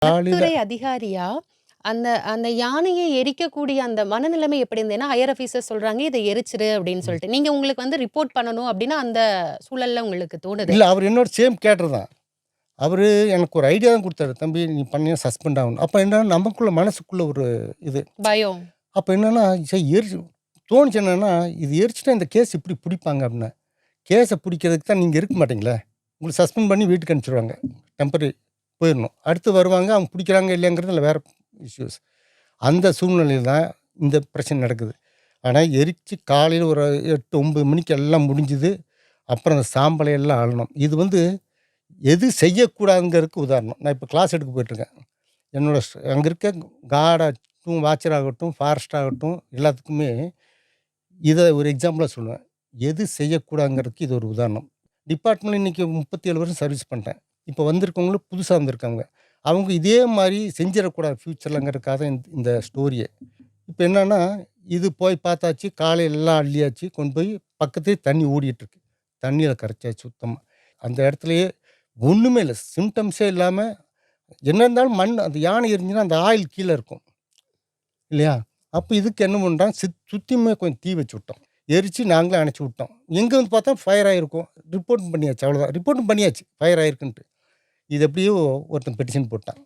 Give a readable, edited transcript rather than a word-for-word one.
காலையில வனத்துறை அதிகாரியா, அந்த அந்த யானைய எரிக்கக்கூடிய அந்த மனநிலைமை எப்படி இருந்தது? ஏன்னா ஹையர் ஆஃபீசர்ஸ் சொல்றாங்க, "இத எரிச்சிரு" அப்படின்னு ம். சொல்லிட்டு. நீங்க உங்களுக்கு வந்து ரிப்போர்ட் பண்ணணும் அப்படின்னு அந்த சூழல்ல உங்களுக்கு தோணுது. இல்ல அவரு என்னோட சேம் கேடர் தான். அவரு எனக்கு ஒரு ஐடியா தான் குடுத்தாரு. "தம்பி நீ பண்ணீன்னா சஸ்பெண்ட் ஆகணும்." அப்ப என்னன்னா நமக்குள்ள மனசுக்குள்ள ஒரு இது. பயம். அப்ப என்னன்னா, சரி தோணுச்சு என்னன்னா, இது எரிச்சுட்டா இந்த கேஸ் எப்படி புடிப்பாங்க அப்படின்னு. கேஸ புடிக்கிறதுக்கு தான் நீங்க இருக்க மாட்டீங்களே. உங்கள சஸ்பெண்ட் பண்ணி வீட்டுக்கு அனுப்பிச்சுருவாங்க. டெம்பரரி போயிரணும். அடுத்து வருவாங்க. அவங்க புடிக்கிறாங்க இல்லையாங்கிறதுல வேற இஷ்யூஸ். அந்த சூழ்நிலையில தான் இந்த பிரச்சனை நடக்குது. ஆனா எரிச்சு காலையில ஒரு 8, 9 மணிக்கு எல்லாம் முடிஞ்சுது. அப்புறம் அந்த சாம்பலை எல்லாம் அள்ளணும். இது வந்து எது செய்யக்கூடாதுங்கிறதுக்கு உதாரணம். நான் இப்ப கிளாஸ் எடுக்க போயிட்டுருக்கேன். என்னோட அங்க இருக்க கார்டாகட்டும், வாட்சர் ஆகட்டும், ஃபாரஸ்ட் ஆகட்டும் எல்லாத்துக்குமே இத ஒரு எக்ஸாம்பிளா சொல்லுவேன். எது செய்யக்கூடாதுங்கிறதுக்கு இது ஒரு உதாரணம். டிபார்ட்மெண்ட்ல இன்னைக்கு 37 வருஷம் சர்வீஸ் பண்ணிட்டேன். இப்ப வந்திருக்கவங்களும் புதுசா வந்திருக்காங்க. அவங்க இதே மாரி செஞ்சிறக்கூடாது ஃப்யூச்சர்லங்கிறதுக்காக தான் இந்த ஸ்டோரியே. இப்ப என்னன்னா, இது போய் பார்த்தாச்சு, காலையில எல்லாம் அள்ளியாச்சு, கொண்டு போய் பக்கத்திலேயே தண்ணி ஓடிட்டுருக்கு. தண்ணீல கரைச்சாச்சு சுத்தமா. அந்த இடத்துலயே ஒண்ணுமே இல்ல. சிம்ப்டம்ஸே இல்லாம என்ன இருந்தாலும் மண் அந்த யானை எரிஞ்சுனா அந்த ஆயில் கீழ இருக்கும். இல்லையா? அப்ப இதுக்கு என்ன பண்றோம், சுத்தியுமே கொஞ்சம் தீ வச்சு விட்டோம். எரிச்சு நாங்களே அணைச்சு விட்டோம். எங்க வந்து பார்த்தா ஃபயர் ஆயிருக்கும். ரிப்போர்ட்டும் பண்ணியாச்சு அவ்வளோதான். ரிப்போர்ட்டும் பண்ணியாச்சு. ஃபயர் ஆயிருக்குன்ட்டு. இது எப்படியோ ஒருத்தன் பெட்டிஷன் போட்டான்.